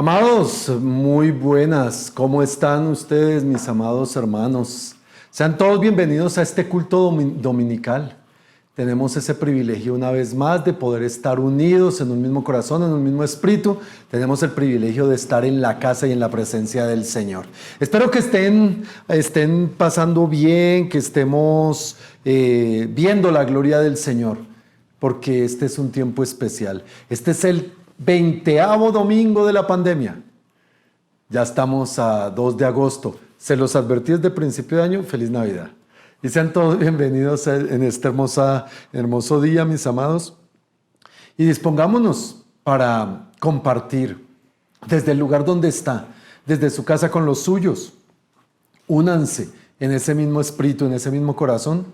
Amados, muy buenas. ¿Cómo están ustedes, mis amados hermanos? Sean todos bienvenidos a este culto dominical. Tenemos ese privilegio una vez más de poder estar unidos en un mismo corazón, en un mismo espíritu. Tenemos el privilegio de estar en la casa y en la presencia del Señor. Espero que estén pasando bien, que estemos viendo la gloria del Señor, porque este es un tiempo especial. Este es el 20º domingo de la pandemia. Ya estamos a 2 de agosto. Se los advertí desde principio de año. Feliz Navidad. Y sean todos bienvenidos en este hermoso día, mis amados. Y dispongámonos para compartir desde el lugar donde está, desde su casa con los suyos. Únanse en ese mismo espíritu, en ese mismo corazón.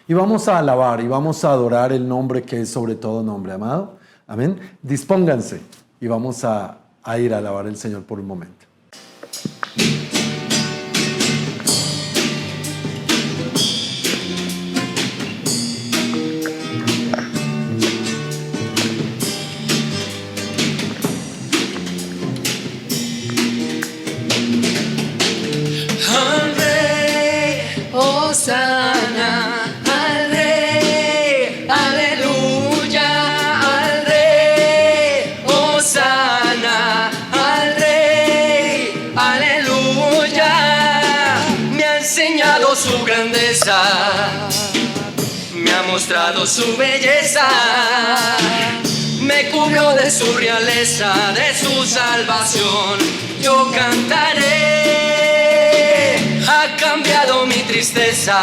Y vamos a alabar y vamos a adorar el nombre que es sobre todo nombre, amado. Amén. Dispónganse y vamos a ir a alabar al Señor por un momento. Al Rey, Hosana, al Rey, aleluya, al Rey, Hosana, al Rey, aleluya. Me ha enseñado su grandeza, me ha mostrado su belleza, me cubrió de su realeza, de su salvación. Yo cantaré, ha cambiado mi tristeza,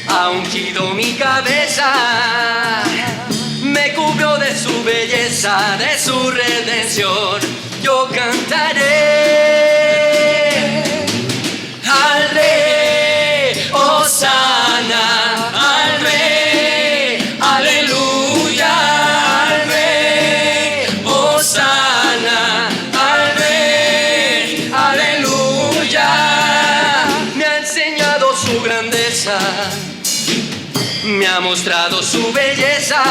ha ungido mi cabeza, me cubrió de su belleza, de su redención. Yo cantaré al Rey, Hosana, al Rey, aleluya, al Rey, Hosana, al Rey, aleluya. Me ha enseñado su grandeza, me ha mostrado su belleza,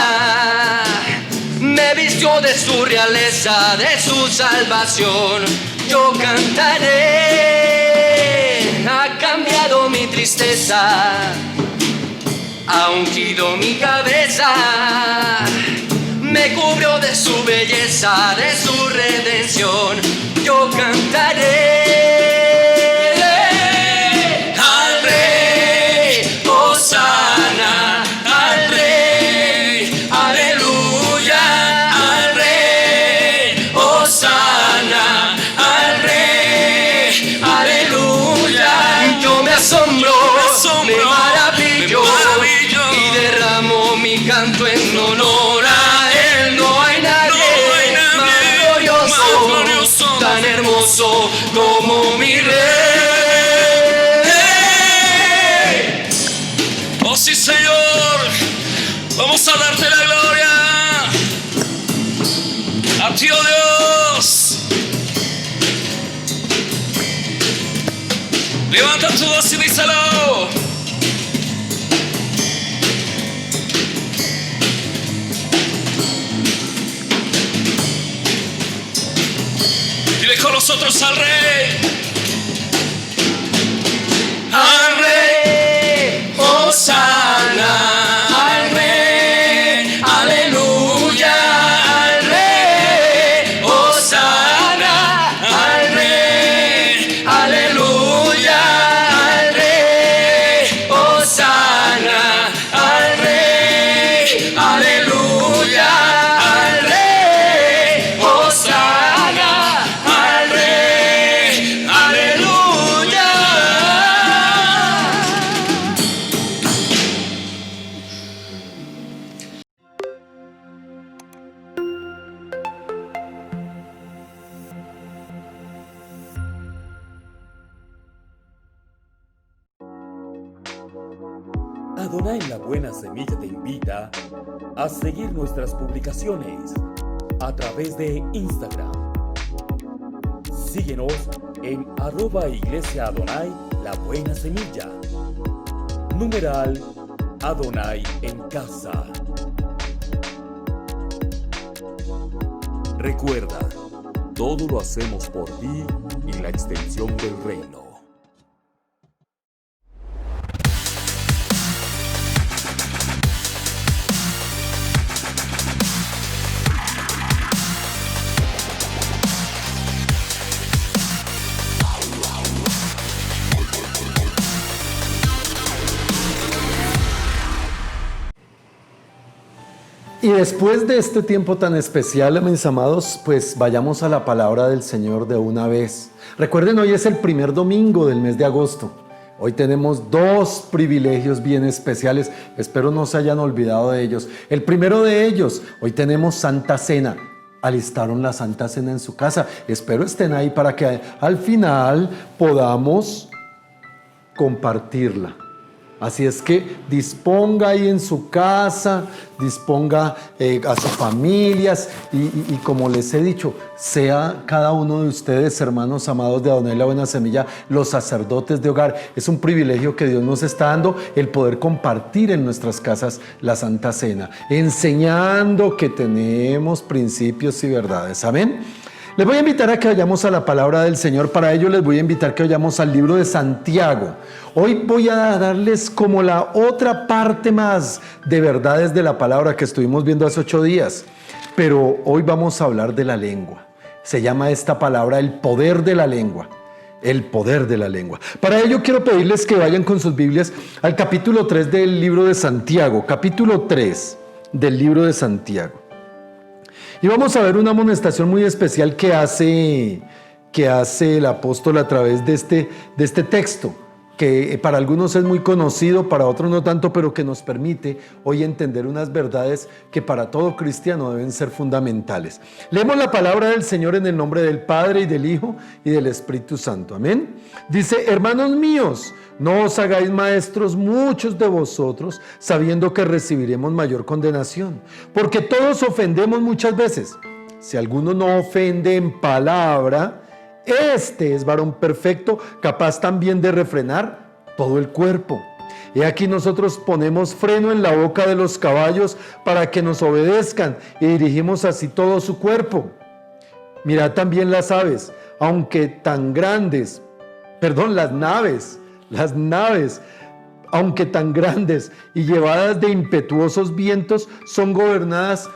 me vistió de su realeza, de su salvación. Yo cantaré, ha cambiado mi tristeza, ha ungido mi cabeza, me cubrió de su belleza, de su redención. Yo cantaré al Rey, Hosana, al Rey, aleluya, al Rey, Hosana, al Rey, aleluya. Yo me asombro, me maravillo y derramo mi canto en honor a Él. No hay nadie más glorioso, tan hermoso como mi Rey. Oh sí, Señor, vamos a darte la gloria a ti, oh Dios. Levanta tu voz y díselo. Dile con nosotros al Rey. Al Rey, Hosana, al Rey, aleluya, al Rey, Hosana, al Rey, aleluya, al Rey, Hosana, al Rey, aleluya, al Rey, Hosana, al Rey, aleluya. Adonai la Buena Semilla te invita a seguir nuestras publicaciones a través de Instagram. Síguenos en @Iglesia Adonai la Buena Semilla. Numeral Adonai en casa. Recuerda, todo lo hacemos por ti y la extensión del reino. Y después de este tiempo tan especial, mis amados, pues vayamos a la palabra del Señor de una vez. Recuerden, hoy es el primer domingo del mes de agosto. Hoy tenemos dos privilegios bien especiales. Espero no se hayan olvidado de ellos. El primero de ellos, hoy tenemos Santa Cena. Alistaron la Santa Cena en su casa. Espero estén ahí para que al final podamos compartirla. Así es que disponga ahí en su casa, disponga a sus familias y como les he dicho, sea cada uno de ustedes, hermanos amados de Adonai la Buena Semilla, los sacerdotes de hogar. Es un privilegio que Dios nos está dando, el poder compartir en nuestras casas la Santa Cena, enseñando que tenemos principios y verdades. Amén. Les voy a invitar a que vayamos a la palabra del Señor. Para ello les voy a invitar que vayamos al libro de Santiago. Hoy voy a darles como la otra parte más de verdades de la palabra que estuvimos viendo hace 8 días. Pero hoy vamos a hablar de la lengua. Se llama esta palabra el poder de la lengua. El poder de la lengua. Para ello quiero pedirles que vayan con sus Biblias al capítulo 3 del libro de Santiago. Capítulo 3 del libro de Santiago. Y vamos a ver una amonestación muy especial que hace el apóstol a través de este texto, que para algunos es muy conocido, para otros no tanto, pero que nos permite hoy entender unas verdades que para todo cristiano deben ser fundamentales. Leemos la palabra del Señor en el nombre del Padre y del Hijo y del Espíritu Santo. Amén. Dice: hermanos míos, no os hagáis maestros muchos de vosotros, sabiendo que recibiremos mayor condenación, porque todos ofendemos muchas veces. Si alguno no ofende en palabra, este es varón perfecto, capaz también de refrenar todo el cuerpo. Y aquí nosotros ponemos freno en la boca de los caballos para que nos obedezcan y dirigimos así todo su cuerpo. Mirad también las aves, aunque tan grandes, las naves, aunque tan grandes y llevadas de impetuosos vientos, son gobernadas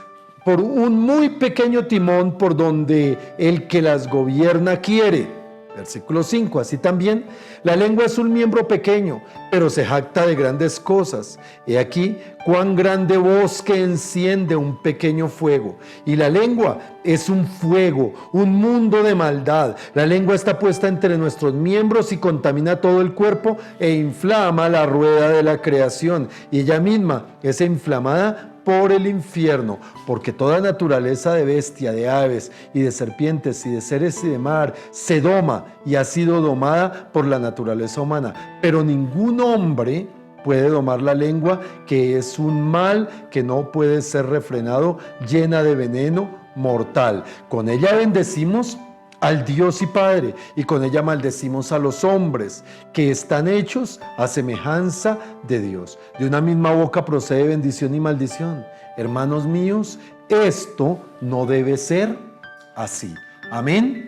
por un muy pequeño timón por donde el que las gobierna quiere. Versículo 5, así también, la lengua es un miembro pequeño, pero se jacta de grandes cosas. He aquí, cuán grande bosque enciende un pequeño fuego. Y la lengua es un fuego, un mundo de maldad. La lengua está puesta entre nuestros miembros y contamina todo el cuerpo e inflama la rueda de la creación. Y ella misma es inflamada por el infierno, porque toda naturaleza de bestia, de aves y de serpientes y de seres y de mar se doma y ha sido domada por la naturaleza humana. Pero ningún hombre puede domar la lengua, que es un mal que no puede ser refrenado, llena de veneno mortal. Con ella bendecimos al Dios y Padre, y con ella maldecimos a los hombres que están hechos a semejanza de Dios. De una misma boca procede bendición y maldición. Hermanos míos, esto no debe ser así. Amén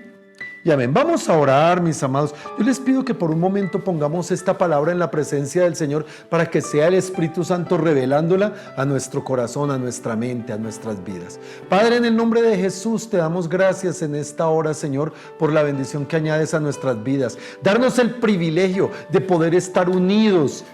y amén. Vamos a orar, mis amados. Yo les pido que por un momento pongamos esta palabra en la presencia del Señor para que sea el Espíritu Santo revelándola a nuestro corazón, a nuestra mente, a nuestras vidas. Padre, en el nombre de Jesús te damos gracias en esta hora, Señor, por la bendición que añades a nuestras vidas. Darnos el privilegio de poder estar unidos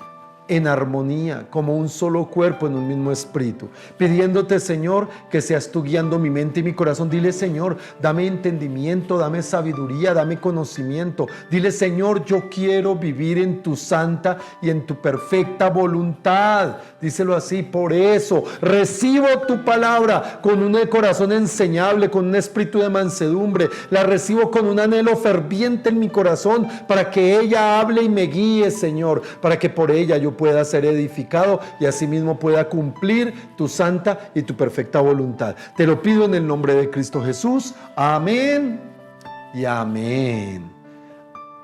en armonía, como un solo cuerpo en un mismo espíritu, pidiéndote, Señor, que seas tú guiando mi mente y mi corazón. Dile: Señor, dame entendimiento, dame sabiduría, dame conocimiento. Dile: Señor, yo quiero vivir en tu santa y en tu perfecta voluntad. Díselo así. Por eso recibo tu palabra con un corazón enseñable, con un espíritu de mansedumbre. La recibo con un anhelo ferviente en mi corazón para que ella hable y me guíe, Señor, para que por ella yo pueda ser edificado y asimismo pueda cumplir tu santa y tu perfecta voluntad. Te lo pido en el nombre de Cristo Jesús. Amén y amén.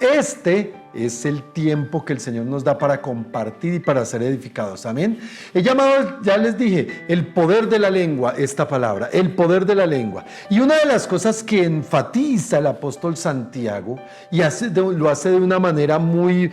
Este es el tiempo que el Señor nos da para compartir y para ser edificados. Amén. He llamado, ya les dije, el poder de la lengua, esta palabra, el poder de la lengua. Y una de las cosas que enfatiza el apóstol Santiago, y lo hace de una manera muy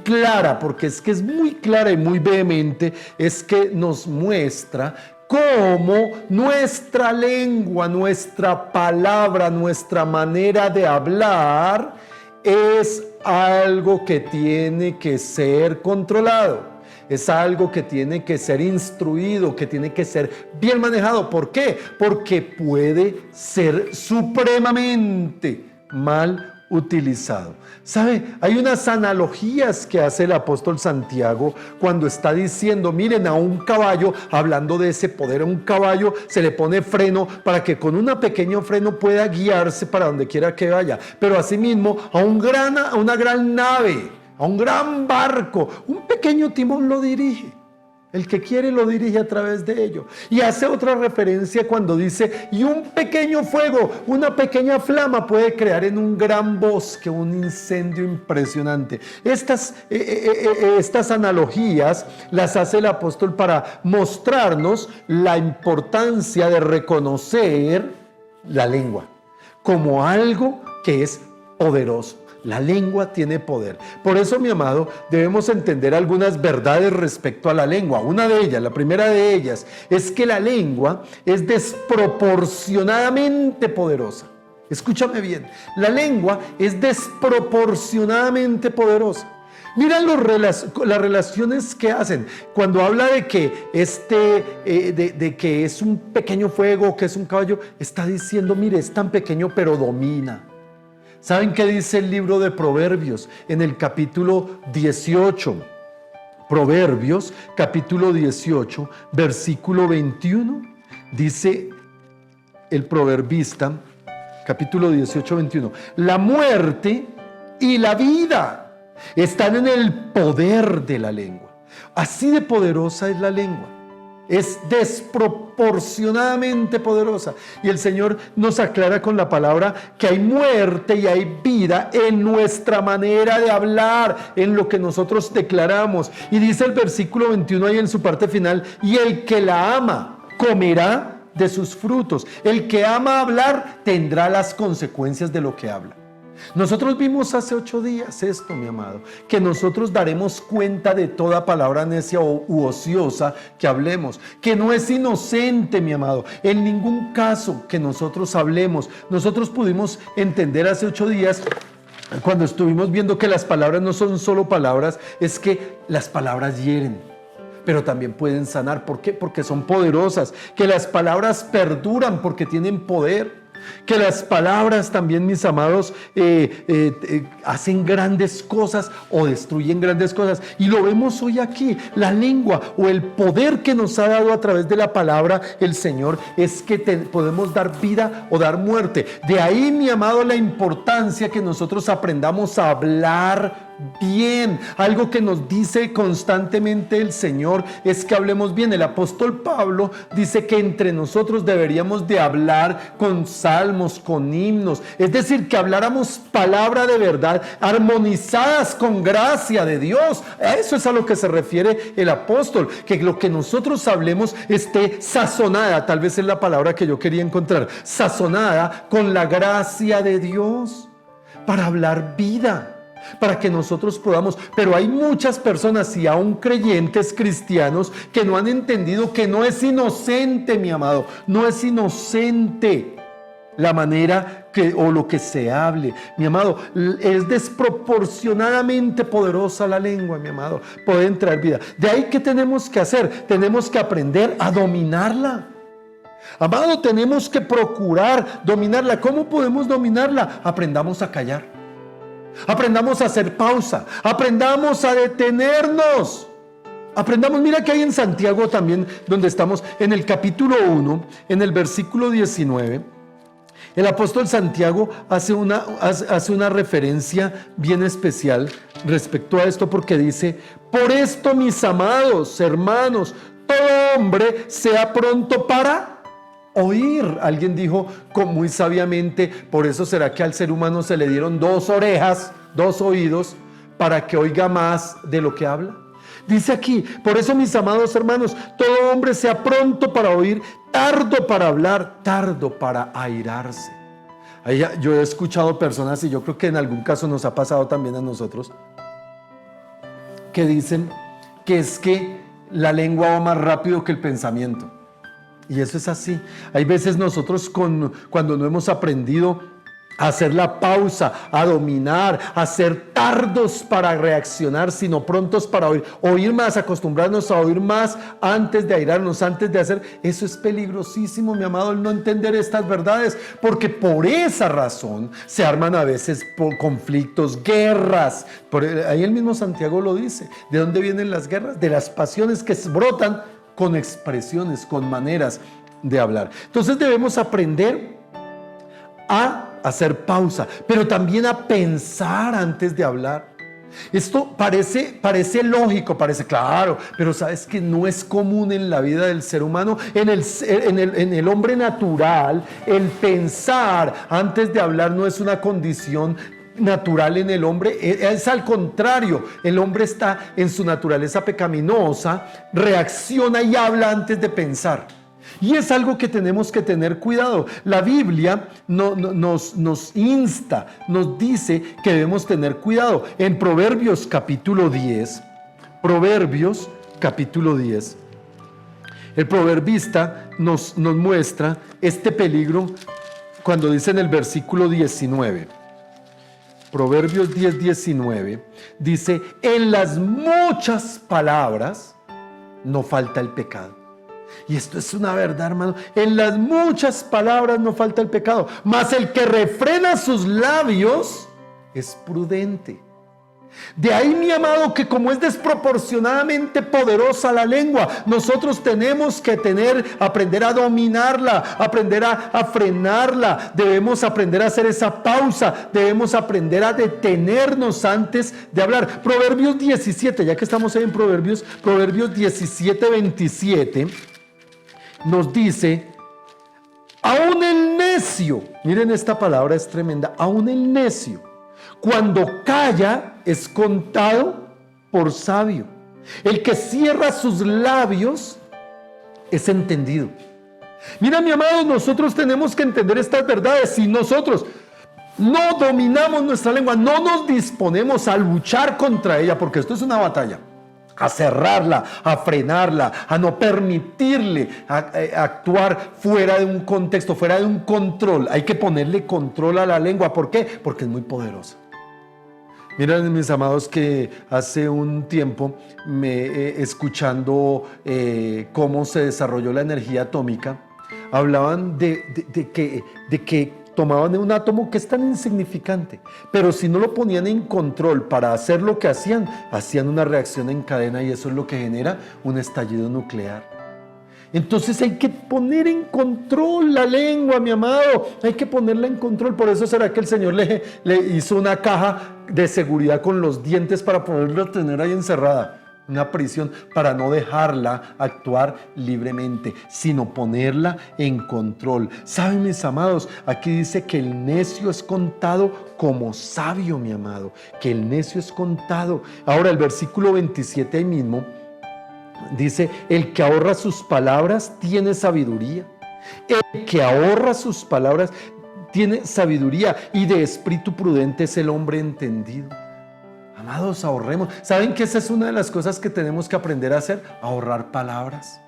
clara, porque es que es muy clara y muy vehemente, es que nos muestra cómo nuestra lengua, nuestra palabra, nuestra manera de hablar es algo que tiene que ser controlado, es algo que tiene que ser instruido, que tiene que ser bien manejado. ¿Por qué? Porque puede ser supremamente mal utilizado. ¿Sabe? Hay unas analogías que hace el apóstol Santiago cuando está diciendo, miren, a un caballo, hablando de ese poder, a un caballo se le pone freno para que con un pequeño freno pueda guiarse para donde quiera que vaya. Pero asimismo, a una gran nave, a un gran barco, un pequeño timón lo dirige. El que quiere lo dirige a través de ello. Y hace otra referencia cuando dice, y un pequeño fuego, una pequeña flama puede crear en un gran bosque un incendio impresionante. Estas analogías las hace el apóstol para mostrarnos la importancia de reconocer la lengua como algo que es poderoso. La lengua tiene poder. Por eso, mi amado, debemos entender algunas verdades respecto a la lengua. Una de ellas, la primera de ellas, es que la lengua es desproporcionadamente poderosa. Escúchame bien, la lengua es desproporcionadamente poderosa. Mira las relaciones que hacen. Cuando habla de que, de que es un pequeño fuego, que es un caballo, está diciendo, mire, es tan pequeño pero domina. ¿Saben qué dice el libro de Proverbios en el capítulo 18? Proverbios, capítulo 18, versículo 21. Dice el proverbista, capítulo 18, 21. La muerte y la vida están en el poder de la lengua. Así de poderosa es la lengua. Es desproporcionadamente poderosa. Y el Señor nos aclara con la palabra que hay muerte y hay vida en nuestra manera de hablar, en lo que nosotros declaramos. Y dice el versículo 21 ahí en su parte final, y el que la ama comerá de sus frutos. El que ama hablar tendrá las consecuencias de lo que habla. Nosotros vimos hace 8 días esto, mi amado, que nosotros daremos cuenta de toda palabra necia u ociosa que hablemos, que no es inocente, mi amado, en ningún caso que nosotros hablemos. Nosotros pudimos entender hace 8 días, cuando estuvimos viendo que las palabras no son solo palabras, es que las palabras hieren, pero también pueden sanar. ¿Por qué? Porque son poderosas, que las palabras perduran porque tienen poder. Que las palabras también, mis amados, hacen grandes cosas o destruyen grandes cosas. Y lo vemos hoy aquí. La lengua o el poder que nos ha dado a través de la palabra el Señor es que podemos dar vida o dar muerte. De ahí, mi amado, la importancia que nosotros aprendamos a hablar bien. Algo que nos dice constantemente el Señor es que hablemos bien. El apóstol Pablo dice que entre nosotros deberíamos de hablar con salmos, con himnos, es decir, que habláramos palabra de verdad, armonizadas con gracia de Dios. A eso es a lo que se refiere el apóstol, que lo que nosotros hablemos esté sazonada, tal vez es la palabra que yo quería encontrar, sazonada con la gracia de Dios, para hablar vida, para que nosotros podamos. Pero hay muchas personas y aún creyentes cristianos que no han entendido que no es inocente, mi amado, no es inocente la manera o lo que se hable, mi amado. Es desproporcionadamente poderosa la lengua, mi amado, puede traer vida. De ahí, ¿qué tenemos que hacer? Tenemos que aprender a dominarla. Amado, tenemos que procurar dominarla. ¿Cómo podemos dominarla? Aprendamos a callar. Aprendamos a hacer pausa, aprendamos a detenernos, aprendamos. Mira que hay en Santiago también, donde estamos en el capítulo 1, en el versículo 19, el apóstol Santiago hace una referencia bien especial respecto a esto, porque dice: por esto, mis amados hermanos, todo hombre sea pronto para oír. Alguien dijo muy sabiamente, por eso será que al ser humano se le dieron 2 orejas 2 oídos para que oiga más de lo que habla. Dice aquí, por eso mis amados hermanos, todo hombre sea pronto para oír, tardo para hablar, tardo para airarse. Yo he escuchado personas, y yo creo que en algún caso nos ha pasado también a nosotros, que dicen que es que la lengua va más rápido que el pensamiento. Y eso es así. Hay veces nosotros cuando no hemos aprendido a hacer la pausa, a dominar, a ser tardos para reaccionar, sino prontos para oír más, acostumbrarnos a oír más antes de airarnos, antes de hacer. Eso es peligrosísimo, mi amado, el no entender estas verdades, porque por esa razón se arman a veces conflictos, guerras. Ahí el mismo Santiago lo dice. ¿De dónde vienen las guerras? De las pasiones que brotan con expresiones, con maneras de hablar. Entonces debemos aprender a hacer pausa, pero también a pensar antes de hablar. Esto parece lógico, parece claro, pero sabes que no es común en la vida del ser humano. En el hombre natural, el pensar antes de hablar no es una condición natural en el hombre, es al contrario. El hombre está en su naturaleza pecaminosa, reacciona y habla antes de pensar. Y es algo que tenemos que tener cuidado. La Biblia nos insta, nos dice que debemos tener cuidado. En Proverbios capítulo 10, el proverbista nos muestra este peligro cuando dice en el versículo 19. Proverbios 10, 19 dice: en las muchas palabras no falta el pecado. Y esto es una verdad, hermano. En las muchas palabras no falta el pecado, mas el que refrena sus labios es prudente. De ahí, mi amado, que como es desproporcionadamente poderosa la lengua, nosotros tenemos que aprender a dominarla, aprender a frenarla. Debemos aprender a hacer esa pausa, debemos aprender a detenernos antes de hablar. Proverbios 17, ya que estamos ahí en Proverbios 17, 27, nos dice: aún el necio, miren, esta palabra es tremenda, aún el necio, cuando calla, es contado por sabio. El que cierra sus labios es entendido. Mira, mi amado, nosotros tenemos que entender estas verdades. Si nosotros no dominamos nuestra lengua, no nos disponemos a luchar contra ella, porque esto es una batalla, a cerrarla, a frenarla, a no permitirle actuar fuera de un contexto, fuera de un control. Hay que ponerle control a la lengua. ¿Por qué? Porque es muy poderosa. Miren, mis amados, que hace un tiempo, escuchando cómo se desarrolló la energía atómica, hablaban de que tomaban un átomo que es tan insignificante, pero si no lo ponían en control para hacer lo que hacían una reacción en cadena, y eso es lo que genera un estallido nuclear. Entonces hay que poner en control la lengua, mi amado, hay que ponerla en control. Por eso será que el Señor le hizo una caja de seguridad con los dientes para poderla tener ahí encerrada, una prisión, para no dejarla actuar libremente, sino ponerla en control. ¿Saben, mis amados? Aquí dice que el necio es contado como sabio, mi amado, que el necio es contado. Ahora el versículo 27 ahí mismo dice: el que ahorra sus palabras tiene sabiduría. El que ahorra sus palabras tiene sabiduría, y de espíritu prudente es el hombre entendido. Amados, ahorremos. ¿Saben que esa es una de las cosas que tenemos que aprender a hacer? Ahorrar palabras.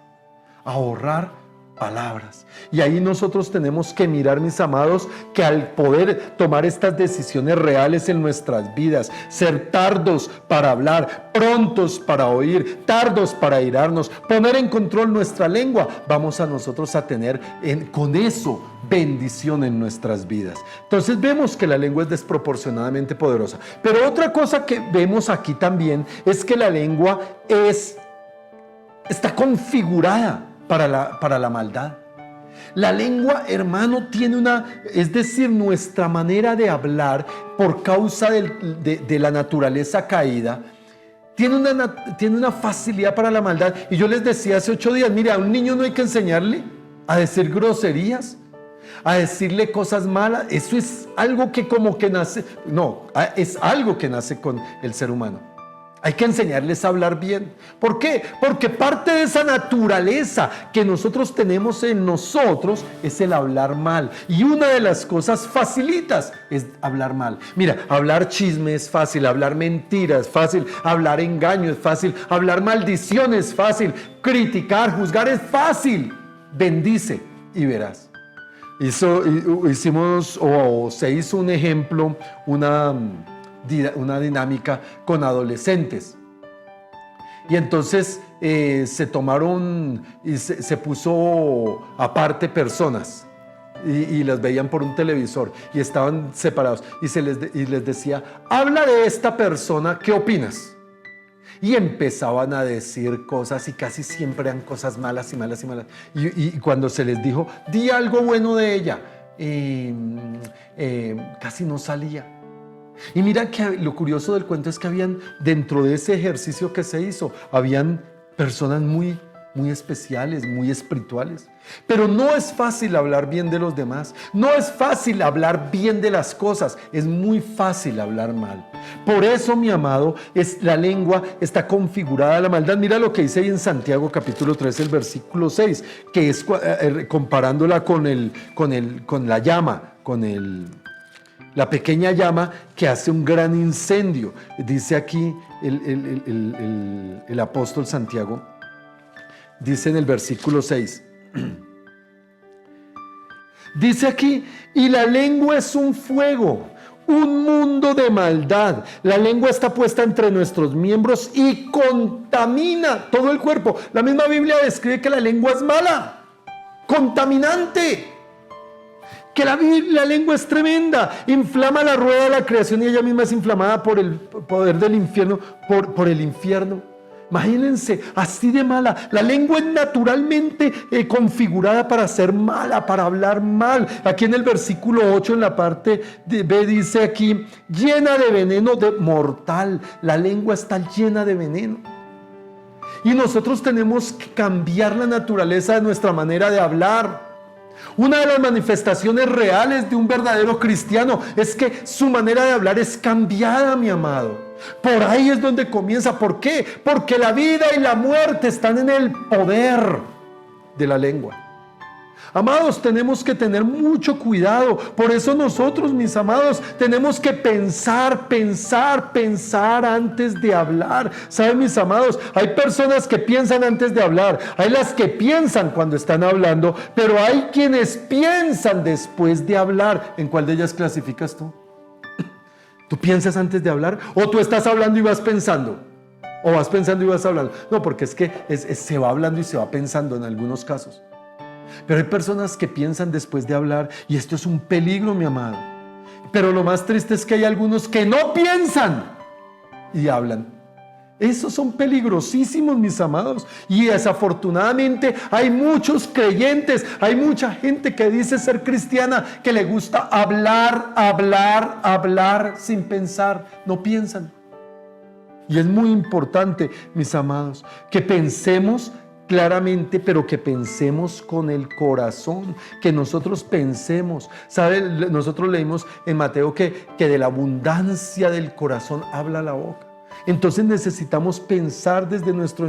Ahorrar palabras. Y ahí nosotros tenemos que mirar, mis amados, que al poder tomar estas decisiones reales en nuestras vidas, ser tardos para hablar, prontos para oír, tardos para airarnos, poner en control nuestra lengua, vamos a nosotros a tener con eso bendición en nuestras vidas. Entonces vemos que la lengua es desproporcionadamente poderosa. Pero otra cosa que vemos aquí también es que la lengua está configurada para la maldad. La lengua, hermano, es decir, nuestra manera de hablar, por causa de la naturaleza caída, tiene una facilidad para la maldad. Y yo les decía hace 8 días, mire, a un niño no hay que enseñarle a decir groserías. a decirle cosas malas. Eso es algo que como que nace, no, es algo que nace con el ser humano. Hay que enseñarles a hablar bien. ¿Por qué? Porque parte de esa naturaleza que nosotros tenemos en nosotros es el hablar mal. Y una de las cosas facilitas es hablar mal. Mira, hablar chisme es fácil, hablar mentiras es fácil, hablar engaño es fácil, hablar maldición es fácil, criticar, juzgar es fácil. Bendice y verás. Se hizo un ejemplo, una dinámica con adolescentes. Y entonces se tomaron y se puso aparte personas y las veían por un televisor y estaban separados y les decía, habla de esta persona, ¿qué opinas? Y empezaban a decir cosas y casi siempre eran cosas malas y malas y malas. Y cuando se les dijo, di algo bueno de ella, casi no salía. Y mira que lo curioso del cuento es que habían, dentro de ese ejercicio que se hizo, habían personas muy especiales, muy espirituales. Pero no es fácil hablar bien de los demás, no es fácil hablar bien de las cosas, es muy fácil hablar mal. Por eso, mi amado, la lengua está configurada a la maldad. Mira lo que dice ahí en Santiago capítulo 3, el versículo 6, que es comparándola con la llama, la pequeña llama que hace un gran incendio. Dice aquí el apóstol Santiago, dice en el versículo 6, dice aquí, y la lengua es un fuego, un mundo de maldad. La lengua está puesta entre nuestros miembros y contamina todo el cuerpo. La misma Biblia describe que la lengua es mala, contaminante. Que la lengua es tremenda, inflama la rueda de la creación y ella misma es inflamada por el poder del infierno, por el infierno. Imagínense, así de mala. La lengua es naturalmente configurada para ser mala, para hablar mal. Aquí en el versículo 8, en la parte de B, dice aquí, llena de veneno mortal. La lengua está llena de veneno. Y nosotros tenemos que cambiar la naturaleza de nuestra manera de hablar. Una de las manifestaciones reales de un verdadero cristiano es que su manera de hablar es cambiada, mi amado. Por ahí es donde comienza. ¿Por qué? Porque la vida y la muerte están en el poder de la lengua. Amados, tenemos que tener mucho cuidado. Por eso nosotros, mis amados, tenemos que pensar antes de hablar. ¿Saben, mis amados? Hay personas que piensan antes de hablar. Hay las que piensan cuando están hablando, pero hay quienes piensan después de hablar. ¿En cuál de ellas clasificas tú? ¿Tú piensas antes de hablar? ¿O tú estás hablando y vas pensando? ¿O vas pensando y vas hablando? No, porque es que se va hablando y se va pensando en algunos casos. Pero hay personas que piensan después de hablar y esto es un peligro, mi amado. Pero lo más triste es que hay algunos que no piensan y hablan. Esos son peligrosísimos, mis amados. Y desafortunadamente hay muchos creyentes, hay mucha gente que dice ser cristiana, que le gusta hablar sin pensar. No piensan. Y es muy importante, mis amados, que pensemos claramente, pero que pensemos con el corazón, que nosotros pensemos. ¿Sabe? Nosotros leímos en Mateo que de la abundancia del corazón habla la boca. Entonces necesitamos pensar desde nuestro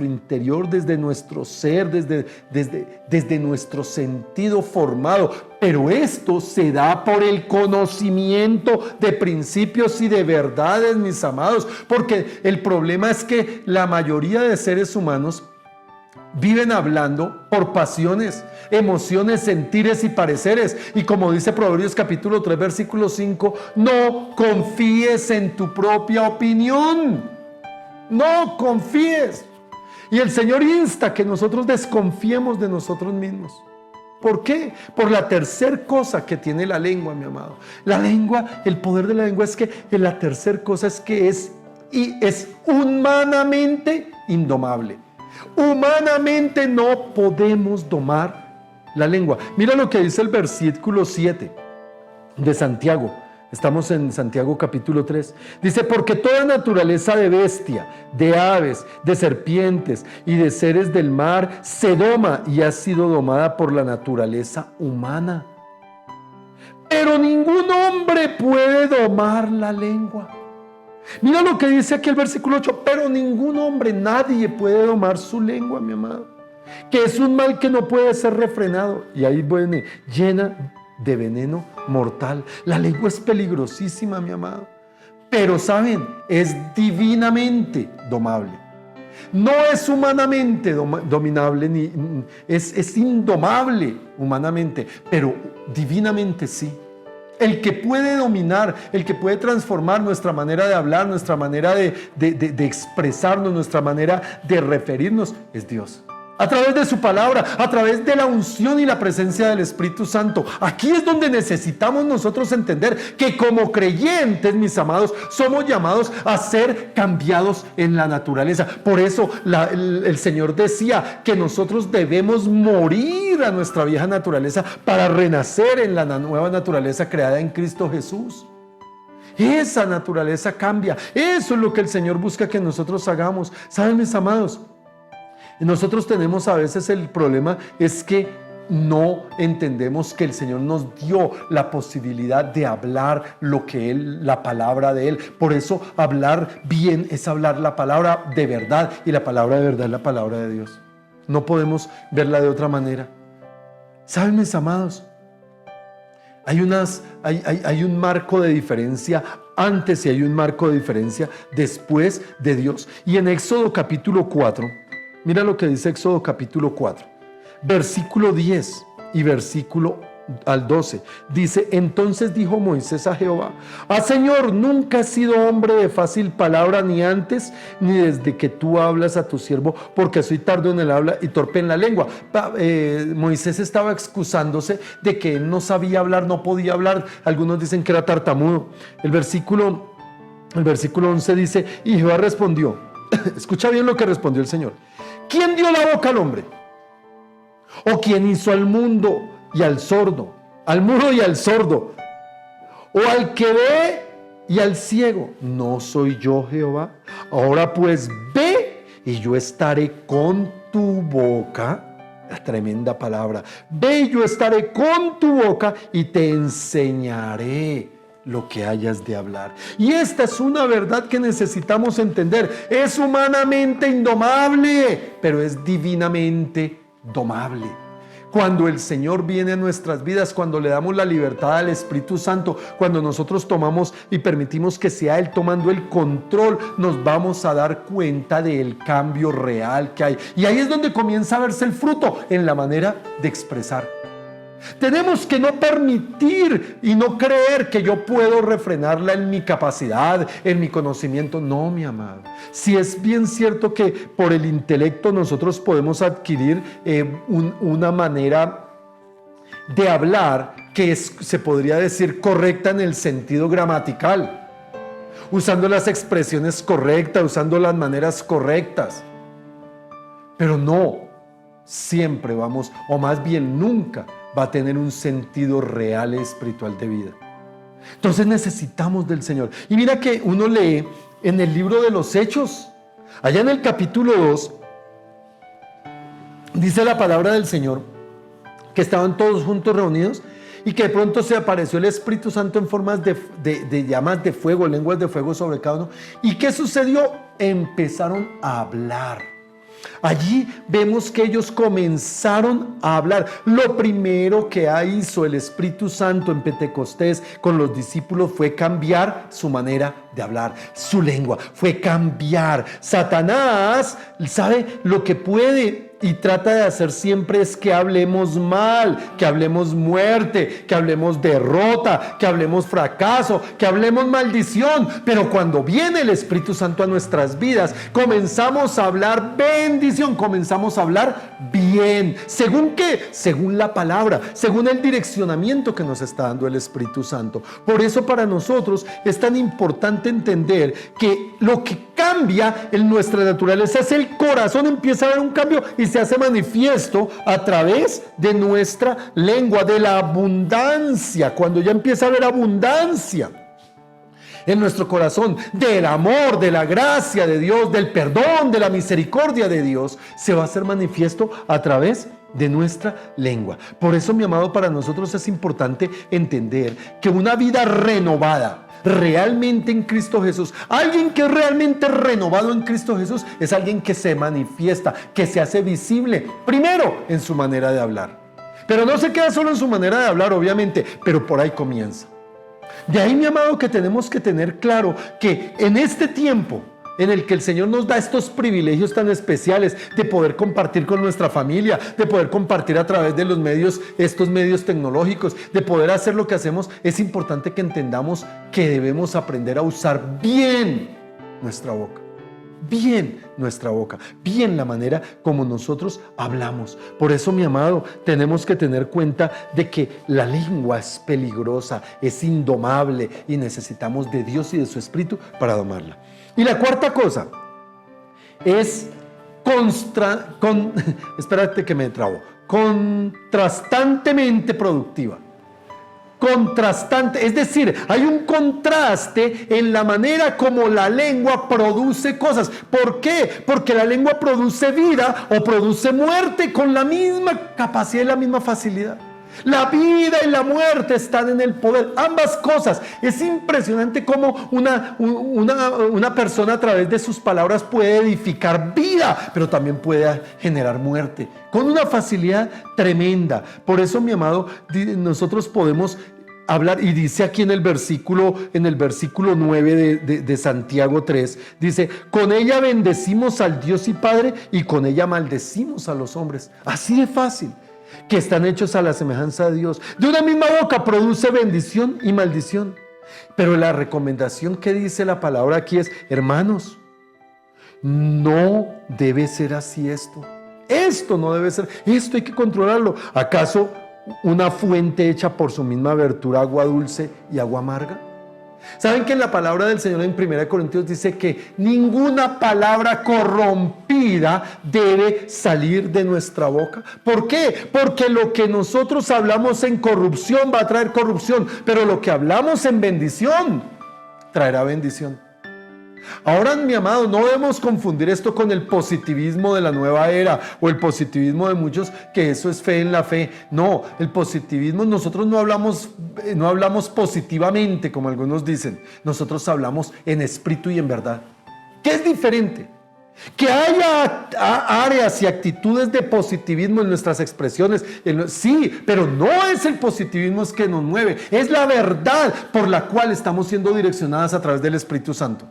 interior, desde nuestro ser, desde nuestro sentido formado. Pero esto se da por el conocimiento de principios y de verdades, mis amados. Porque el problema es que la mayoría de seres humanos viven hablando por pasiones, emociones, sentires y pareceres. Y como dice Proverbios capítulo 3, versículo 5, no confíes en tu propia opinión. No confíes. Y el Señor insta que nosotros desconfiemos de nosotros mismos. ¿Por qué? Por la tercer cosa que tiene la lengua, mi amado. La lengua, el poder de la lengua es que la tercer cosa es que es humanamente indomable. Humanamente no podemos domar la lengua. Mira lo que dice el versículo 7 de Santiago, Estamos en Santiago capítulo 3. Dice, porque toda naturaleza de bestia, de aves, de serpientes y de seres del mar se doma y ha sido domada por la naturaleza humana. Pero ningún hombre puede domar la lengua. Mira lo que dice aquí el versículo 8. Pero ningún hombre, nadie puede domar su lengua, mi amado. Que es un mal que no puede ser refrenado. Y ahí viene, llena de veneno mortal. La lengua es peligrosísima, mi amado. Pero saben, es divinamente domable. No es humanamente dominable, es indomable humanamente, pero divinamente sí. El que puede dominar, el que puede transformar nuestra manera de hablar, nuestra manera de expresarnos, nuestra manera de referirnos, es Dios. A través de su palabra, a través de la unción y la presencia del Espíritu Santo. Aquí es donde necesitamos nosotros entender que como creyentes, mis amados, somos llamados a ser cambiados en la naturaleza. Por eso el Señor decía que nosotros debemos morir a nuestra vieja naturaleza para renacer en la nueva naturaleza creada en Cristo Jesús. Esa naturaleza cambia. Eso es lo que el Señor busca que nosotros hagamos. ¿Saben, mis amados? Nosotros tenemos a veces el problema es que no entendemos que el Señor nos dio la posibilidad de hablar lo que Él, la palabra de Él. Por eso hablar bien es hablar la palabra de verdad, y la palabra de verdad es la palabra de Dios. No podemos verla de otra manera. ¿Saben, mis amados? Hay un marco de diferencia antes y hay un marco de diferencia después de Dios. Y en Éxodo capítulo 4, mira lo que dice Éxodo capítulo 4, versículo 10 y versículo al 12. Dice, entonces dijo Moisés a Jehová, Señor, nunca he sido hombre de fácil palabra, ni antes, ni desde que tú hablas a tu siervo, porque soy tardo en el habla y torpe en la lengua. Moisés estaba excusándose de que él no sabía hablar, no podía hablar. Algunos dicen que era tartamudo. El versículo 11 dice, y Jehová respondió, escucha bien lo que respondió el Señor. ¿Quién dio la boca al hombre? ¿O quién hizo al mundo y al sordo? Al mudo y al sordo. ¿O al que ve y al ciego? ¿No soy yo Jehová? Ahora pues ve y yo estaré con tu boca. La tremenda palabra. Ve y yo estaré con tu boca y te enseñaré lo que hayas de hablar. Y esta es una verdad que necesitamos entender. Es humanamente indomable, pero es divinamente domable. Cuando el Señor viene a nuestras vidas, cuando le damos la libertad al Espíritu Santo, cuando nosotros tomamos y permitimos que sea Él tomando el control, nos vamos a dar cuenta del cambio real que hay. Y ahí es donde comienza a verse el fruto en la manera de expresar. Tenemos que no permitir y no creer que yo puedo refrenarla en mi capacidad, en mi conocimiento. No, mi amado. Si es bien cierto que por el intelecto nosotros podemos adquirir una manera de hablar que se podría decir correcta en el sentido gramatical, usando las expresiones correctas, usando las maneras correctas. Pero no siempre vamos, o más bien nunca, va a tener un sentido real y espiritual de vida. Entonces necesitamos del Señor. Y mira que uno lee en el libro de los Hechos, allá en el capítulo 2, dice la palabra del Señor, que estaban todos juntos reunidos y que de pronto se apareció el Espíritu Santo en formas de llamas de fuego, lenguas de fuego sobre cada uno. ¿Y qué sucedió? Empezaron a hablar. Allí vemos que ellos comenzaron a hablar. Lo primero que hizo el Espíritu Santo en Pentecostés con los discípulos fue cambiar su manera de hablar, su lengua, fue cambiar. Satanás sabe lo que puede y trata de hacer siempre es que hablemos mal, que hablemos muerte, que hablemos derrota, que hablemos fracaso, que hablemos maldición. Pero cuando viene el Espíritu Santo a nuestras vidas, comenzamos a hablar bendición, comenzamos a hablar bien. ¿Según qué? Según la palabra, según el direccionamiento que nos está dando el Espíritu Santo. Por eso para nosotros es tan importante entender que lo que cambia en nuestra naturaleza, es el corazón, empieza a haber un cambio y se hace manifiesto a través de nuestra lengua, de la abundancia, cuando ya empieza a haber abundancia en nuestro corazón, del amor, de la gracia de Dios, del perdón, de la misericordia de Dios, se va a hacer manifiesto a través de nuestra lengua. Por eso, mi amado, para nosotros es importante entender que una vida renovada, realmente en Cristo Jesús, alguien que es realmente renovado en Cristo Jesús, es alguien que se manifiesta, que se hace visible, primero en su manera de hablar. Pero no se queda solo en su manera de hablar, obviamente, pero por ahí comienza. De ahí, mi amado, que tenemos que tener claro que en este tiempo en el que el Señor nos da estos privilegios tan especiales de poder compartir con nuestra familia, de poder compartir a través de los medios, estos medios tecnológicos, de poder hacer lo que hacemos, es importante que entendamos que debemos aprender a usar bien nuestra boca. Bien nuestra boca, bien la manera como nosotros hablamos. Por eso, mi amado, tenemos que tener cuenta de que la lengua es peligrosa, es indomable y necesitamos de Dios y de su Espíritu para domarla. Y la cuarta cosa es espérate que me trabo, contrastantemente productiva. Contrastante, es decir, hay un contraste en la manera como la lengua produce cosas. ¿Por qué? Porque la lengua produce vida o produce muerte con la misma capacidad y la misma facilidad. La vida y la muerte están en el poder, ambas cosas. Es impresionante cómo una persona a través de sus palabras puede edificar vida, pero también puede generar muerte, con una facilidad tremenda. Por eso, mi amado, nosotros podemos hablar, y dice aquí en el versículo 9 de Santiago 3, dice: con ella bendecimos al Dios y Padre, y con ella maldecimos a los hombres. Así de fácil, que están hechos a la semejanza de Dios. De una misma boca produce bendición y maldición. Pero la recomendación que dice la palabra aquí es: hermanos, no debe ser así esto. Esto no debe ser, esto hay que controlarlo. ¿Acaso una fuente hecha por su misma abertura, agua dulce y agua amarga? ¿Saben que en la palabra del Señor en 1 Corintios dice que ninguna palabra corrompida debe salir de nuestra boca? ¿Por qué? Porque lo que nosotros hablamos en corrupción va a traer corrupción, pero lo que hablamos en bendición traerá bendición. Ahora, mi amado, no debemos confundir esto con el positivismo de la nueva era o el positivismo de muchos, que eso es fe en la fe. No, el positivismo, nosotros no hablamos positivamente como algunos dicen, nosotros hablamos en espíritu y en verdad, que es diferente. Que haya áreas y actitudes de positivismo en nuestras expresiones, sí, pero no es el positivismo que nos mueve, es la verdad por la cual estamos siendo direccionadas a través del Espíritu Santo.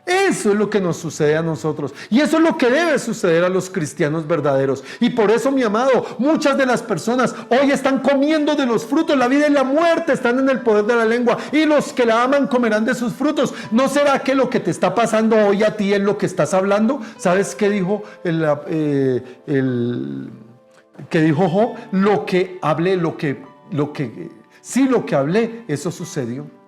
Eso es lo que nos sucede a nosotros, y eso es lo que debe suceder a los cristianos verdaderos. Y por eso, mi amado, muchas de las personas hoy están comiendo de los frutos. La vida y la muerte están en el poder de la lengua, y los que la aman comerán de sus frutos. ¿No será que lo que te está pasando hoy a ti es lo que estás hablando? ¿Sabes qué dijo que dijo Job? Lo que hablé, lo que hablé, eso sucedió.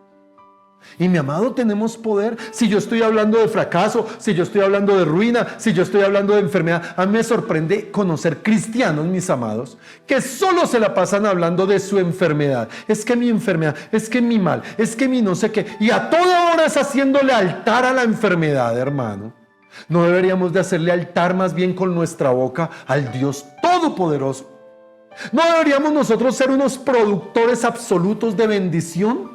Y, mi amado, tenemos poder. Si yo estoy hablando de fracaso, si yo estoy hablando de ruina, si yo estoy hablando de enfermedad, a mí me sorprende conocer cristianos, mis amados, que solo se la pasan hablando de su enfermedad. Es que mi enfermedad, es que mi mal, es que mi no sé qué, y a toda hora es haciéndole altar a la enfermedad, hermano. ¿No deberíamos de hacerle altar más bien con nuestra boca al Dios Todopoderoso? ¿No deberíamos nosotros ser unos productores absolutos de bendición?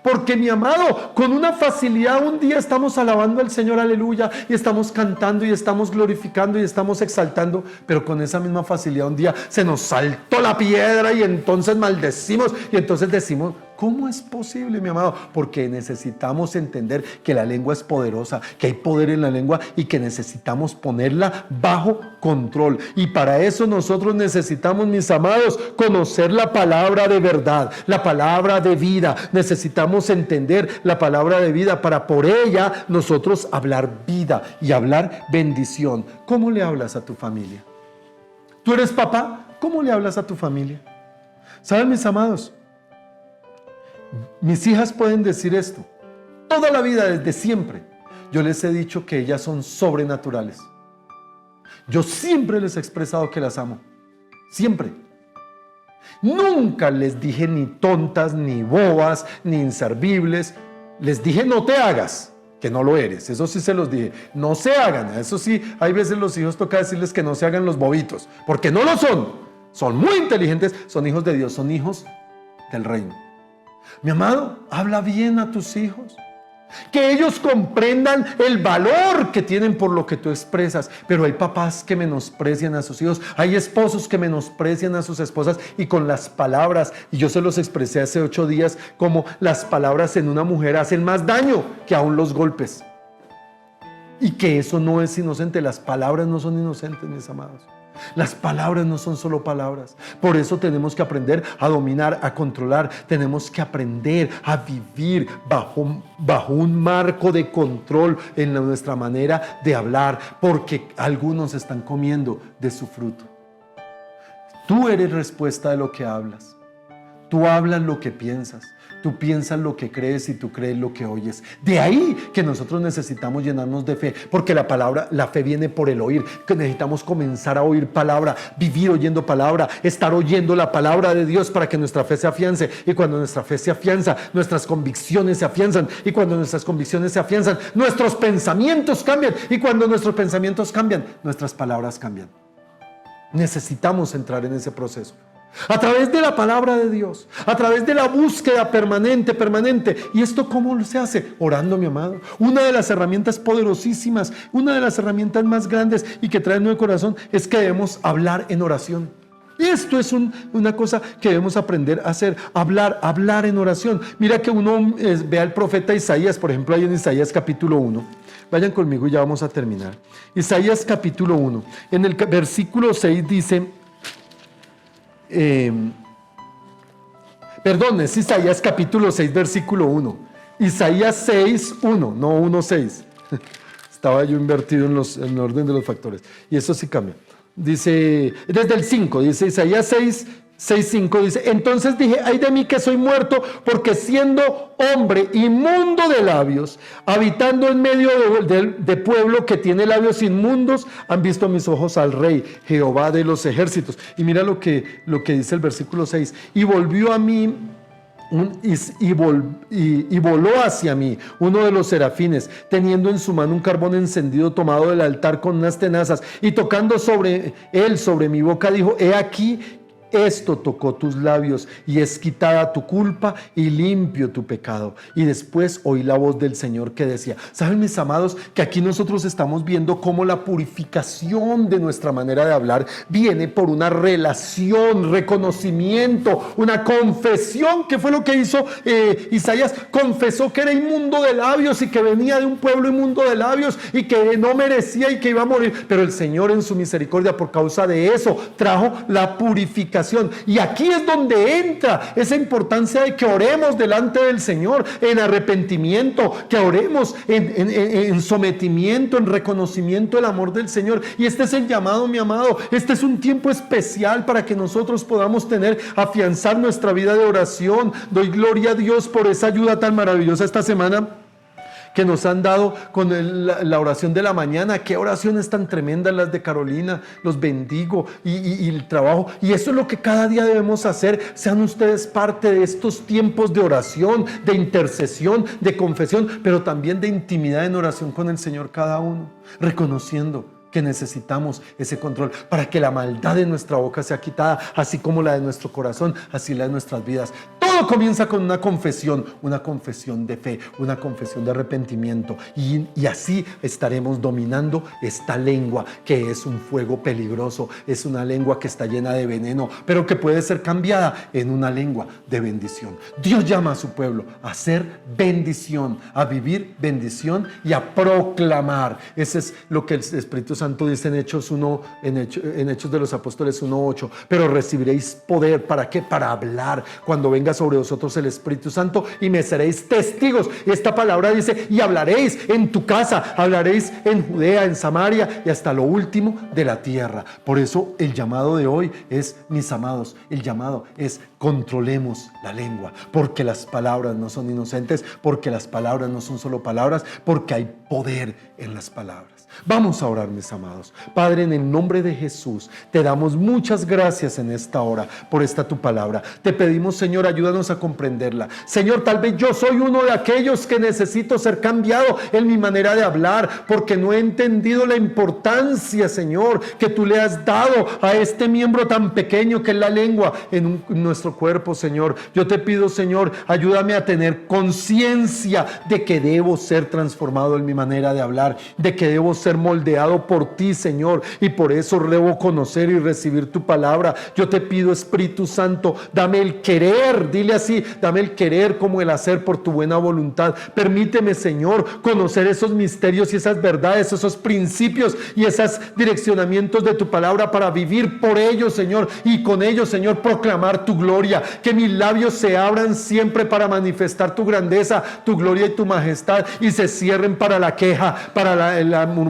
Porque, mi amado, con una facilidad un día estamos alabando al Señor, aleluya, y estamos cantando y estamos glorificando y estamos exaltando, pero con esa misma facilidad un día se nos saltó la piedra y entonces maldecimos y entonces decimos: ¿cómo es posible, mi amado? Porque necesitamos entender que la lengua es poderosa, que hay poder en la lengua y que necesitamos ponerla bajo control. Y para eso nosotros necesitamos, mis amados, conocer la palabra de verdad, la palabra de vida. Necesitamos entender la palabra de vida para por ella nosotros hablar vida y hablar bendición. ¿Cómo le hablas a tu familia? ¿Tú eres papá? ¿Cómo le hablas a tu familia? ¿Saben, mis amados? Mis hijas pueden decir esto toda la vida, desde siempre. Yo les he dicho que ellas son sobrenaturales. Yo siempre les he expresado que las amo. Siempre. Nunca les dije ni tontas, ni bobas, ni inservibles. Les dije no te hagas, que no lo eres. Eso sí se los dije. No se hagan. Eso sí, hay veces los hijos toca decirles que no se hagan los bobitos, porque no lo son. Son muy inteligentes, son hijos de Dios, son hijos del reino. Mi amado, habla bien a tus hijos. Que ellos comprendan el valor que tienen por lo que tú expresas. Pero hay papás que menosprecian a sus hijos, hay esposos que menosprecian a sus esposas y con las palabras, y yo se los expresé hace 8 días, como las palabras en una mujer hacen más daño que aún los golpes. Y que eso no es inocente, las palabras no son inocentes, mis amados. Las palabras no son solo palabras. Por eso tenemos que aprender a dominar, a controlar. Tenemos que aprender a vivir bajo un marco de control en nuestra manera de hablar, porque algunos están comiendo de su fruto. Tú eres respuesta de lo que hablas. Tú hablas lo que piensas. Tú piensas lo que crees y tú crees lo que oyes. De ahí que nosotros necesitamos llenarnos de fe, porque la fe viene por el oír, que necesitamos comenzar a oír palabra, vivir oyendo palabra, estar oyendo la palabra de Dios para que nuestra fe se afiance. Y cuando nuestra fe se afianza, nuestras convicciones se afianzan. Y cuando nuestras convicciones se afianzan, nuestros pensamientos cambian. Y cuando nuestros pensamientos cambian, nuestras palabras cambian. Necesitamos entrar en ese proceso. A través de la palabra de Dios, a través de la búsqueda permanente. ¿Y esto cómo se hace? Orando, mi amado. Una de las herramientas poderosísimas, una de las herramientas más grandes y que trae en nuestro corazón es que debemos hablar en oración. Esto es una cosa que debemos aprender a hacer, hablar en oración. Mira que uno ve al profeta Isaías, por ejemplo, ahí en Isaías capítulo 1. Vayan conmigo y ya vamos a terminar. Isaías capítulo 1, en el versículo 6 dice... es Isaías capítulo 6 versículo 1. Isaías 6, 1, no 1, 6. Estaba yo invertido en el orden de los factores. Y eso sí cambia. Dice, desde el 5, dice Isaías 6, 6:5 dice: entonces dije, ay de mí que soy muerto, porque siendo hombre inmundo de labios, habitando en medio de pueblo que tiene labios inmundos, han visto mis ojos al Rey, Jehová de los ejércitos. Y mira lo que dice el versículo 6: y volvió a mí y voló hacia mí uno de los serafines, teniendo en su mano un carbón encendido tomado del altar con unas tenazas, y tocando sobre mi boca, dijo: he aquí, esto tocó tus labios, y es quitada tu culpa y limpio tu pecado. Y después oí la voz del Señor que decía. ¿Saben, mis amados, que aquí nosotros estamos viendo cómo la purificación de nuestra manera de hablar viene por una relación, reconocimiento, una confesión? ¿Qué fue lo que hizo Isaías? Confesó que era inmundo de labios y que venía de un pueblo inmundo de labios y que no merecía y que iba a morir, pero el Señor en su misericordia, por causa de eso, trajo la purificación. Y aquí es donde entra esa importancia de que oremos delante del Señor en arrepentimiento, que oremos en sometimiento, en reconocimiento del amor del Señor. Y este es el llamado, mi amado. Este es un tiempo especial para que nosotros podamos afianzar nuestra vida de oración. Doy gloria a Dios por esa ayuda tan maravillosa esta semana que nos han dado con la oración de la mañana. Qué oraciones tan tremendas las de Carolina. Los bendigo y el trabajo. Y eso es lo que cada día debemos hacer. Sean ustedes parte de estos tiempos de oración, de intercesión, de confesión, pero también de intimidad en oración con el Señor cada uno, reconociendo que necesitamos ese control para que la maldad de nuestra boca sea quitada, así como la de nuestro corazón, así la de nuestras vidas. Todo comienza con una confesión de fe, una confesión de arrepentimiento, y así estaremos dominando esta lengua que es un fuego peligroso, es una lengua que está llena de veneno, pero que puede ser cambiada en una lengua de bendición. Dios llama a su pueblo a ser bendición, a vivir bendición y a proclamar. Ese es lo que el Espíritu Santo dice en Hechos de los Apóstoles 1:8. Pero recibiréis poder, ¿para qué? Para hablar cuando venga sobre vosotros el Espíritu Santo, y me seréis testigos. Y esta palabra dice: y hablaréis en tu casa, hablaréis en Judea, en Samaria y hasta lo último de la tierra. Por eso el llamado de hoy es, mis amados, el llamado es: controlemos la lengua, porque las palabras no son inocentes, porque las palabras no son solo palabras, porque hay poder en las palabras. Vamos a orar, mis amados. Padre, en el nombre de Jesús, te damos muchas gracias en esta hora por esta tu palabra. Te pedimos, Señor, ayúdanos a comprenderla. Señor, tal vez yo soy uno de aquellos que necesito ser cambiado en mi manera de hablar, porque no he entendido la importancia, Señor, que tú le has dado a este miembro tan pequeño que es la lengua en nuestro cuerpo, Señor. Yo te pido, Señor, ayúdame a tener conciencia de que debo ser transformado en mi manera de hablar, de que debo ser moldeado por ti, Señor, y por eso debo conocer y recibir tu palabra. Yo te pido, Espíritu Santo, dame el querer, dile así, dame el querer como el hacer por tu buena voluntad. Permíteme, Señor, conocer esos misterios y esas verdades, esos principios y esos direccionamientos de tu palabra para vivir por ellos, Señor, y con ellos, Señor, proclamar tu gloria. Que mis labios se abran siempre para manifestar tu grandeza, tu gloria y tu majestad, y se cierren para la queja, para la murmuración.